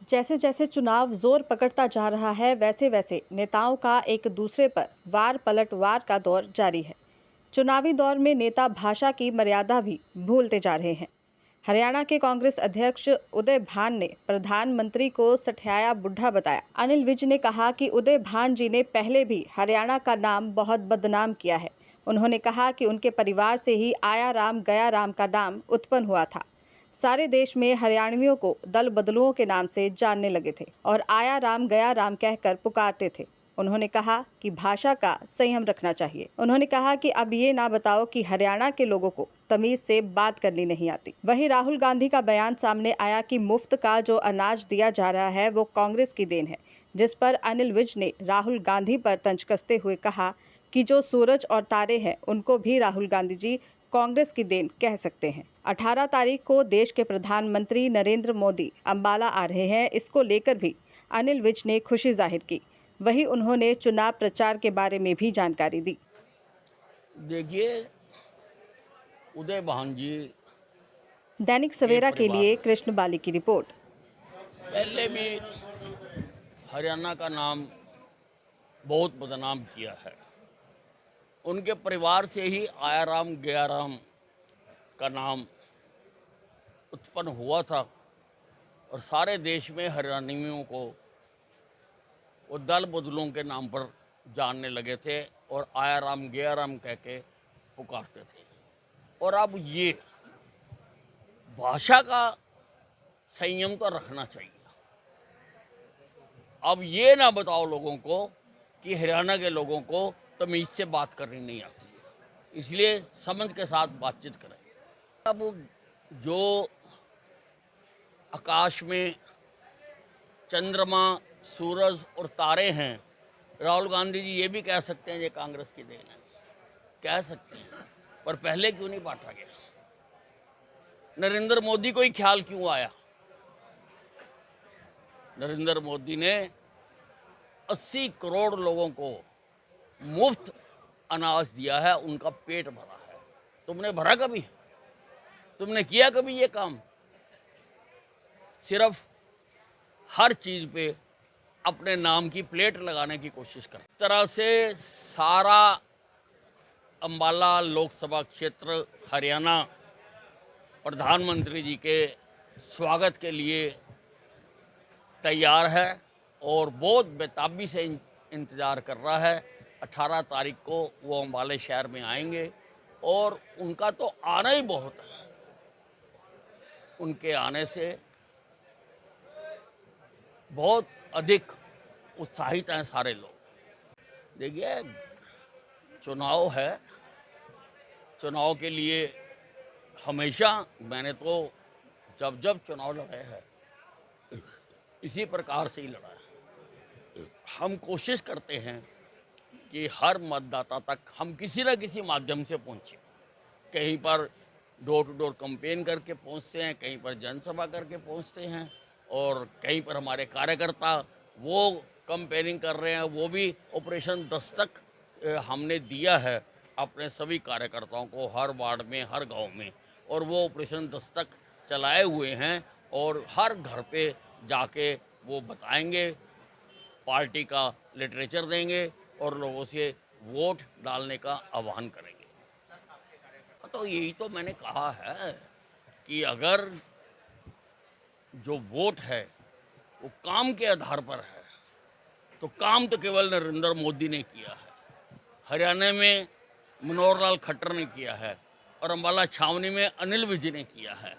जैसे जैसे चुनाव जोर पकड़ता जा रहा है, वैसे वैसे नेताओं का एक दूसरे पर वार पलटवार का दौर जारी है। चुनावी दौर में नेता भाषा की मर्यादा भी भूलते जा रहे हैं। हरियाणा के कांग्रेस अध्यक्ष उदय भान ने प्रधानमंत्री को सठियाया बुढ़ा बताया। अनिल विज ने कहा कि उदय भान जी ने पहले भी हरियाणा का नाम बहुत बदनाम किया है। उन्होंने कहा कि उनके परिवार से ही आया राम गया राम का नाम उत्पन्न हुआ था। सारे देश में हरियाणवियों को दल बदलुओं के नाम से जानने लगे थे और आया राम गया राम कहकर पुकारते थे। उन्होंने कहा कि भाषा का संयम रखना चाहिए। उन्होंने कहा कि अब ये ना बताओ कि हरियाणा के लोगों को तमीज से बात करनी नहीं आती। वहीं राहुल गांधी का बयान सामने आया कि मुफ्त का जो अनाज दिया जा रहा है वो कांग्रेस की देन है, जिस पर अनिल विज ने राहुल गांधी पर तंज कसते हुए कहा कि जो सूरज और तारे हैं उनको भी राहुल गांधी जी कांग्रेस की देन कह सकते हैं। 18 तारीख को देश के प्रधानमंत्री नरेंद्र मोदी अंबाला आ रहे हैं। इसको लेकर भी अनिल विज ने खुशी जाहिर की। वहीं उन्होंने चुनाव प्रचार के बारे में भी जानकारी दी। देखिए, उदय भान जी दैनिक के सवेरा के परिवार लिए ने कृष्ण बाली की रिपोर्ट। पहले भी हरियाणा का नाम बहुत बदनाम किया है। उनके परिवार से ही आया राम गया राम का नाम उत्पन्न हुआ था और सारे देश में हरियाणवियों को वो दल बदलुओं के नाम पर जानने लगे थे और आया राम गया राम कह के पुकारते थे। और अब ये भाषा का संयम तो रखना चाहिए। अब ये ना बताओ लोगों को कि हरियाणा के लोगों को तमीज़ से बात करनी नहीं आती है, इसलिए समझ के साथ बातचीत करें। अब जो आकाश में चंद्रमा, सूरज और तारे हैं, राहुल गांधी जी ये भी कह सकते हैं ये कांग्रेस की देन है, कह सकते हैं, पर पहले क्यों नहीं बांटा गया? नरेंद्र मोदी को ही ख्याल क्यों आया? नरेंद्र मोदी ने 80 करोड़ लोगों को मुफ्त अनाज दिया है, उनका पेट भरा है। तुमने भरा कभी? तुमने किया कभी ये काम? सिर्फ हर चीज़ पे अपने नाम की प्लेट लगाने की कोशिश कर तरह से सारा अंबाला लोकसभा क्षेत्र हरियाणा प्रधानमंत्री जी के स्वागत के लिए तैयार है और बहुत बेताबी से इंतज़ार कर रहा है। 18 तारीख को वो अंबाले शहर में आएंगे और उनका तो आना ही बहुत है। उनके आने से बहुत अधिक उत्साहित हैं सारे लोग। देखिए, चुनाव है, चुनाव के लिए हमेशा मैंने तो जब जब चुनाव लड़े हैं इसी प्रकार से ही लड़ा है। हम कोशिश करते हैं कि हर मतदाता तक हम किसी न किसी माध्यम से पहुँचें। कहीं पर डोर टू डोर कैंपेन करके पहुँचते हैं, कहीं पर जनसभा करके पहुँचते हैं और कहीं पर हमारे कार्यकर्ता वो कैंपेनिंग कर रहे हैं। वो भी ऑपरेशन दस्तक हमने दिया है अपने सभी कार्यकर्ताओं को हर वार्ड में, हर गांव में, और वो ऑपरेशन दस्तक चलाए हुए हैं और हर घर पे जाके वो बताएंगे, पार्टी का लिटरेचर देंगे और लोगों से वोट डालने का आह्वान करेंगे। तो यही तो मैंने कहा है कि अगर जो वोट है वो काम के आधार पर है तो काम तो केवल नरेंद्र मोदी ने किया है, हरियाणा में मनोहर लाल खट्टर ने किया है और अम्बाला छावनी में अनिल विज ने किया है।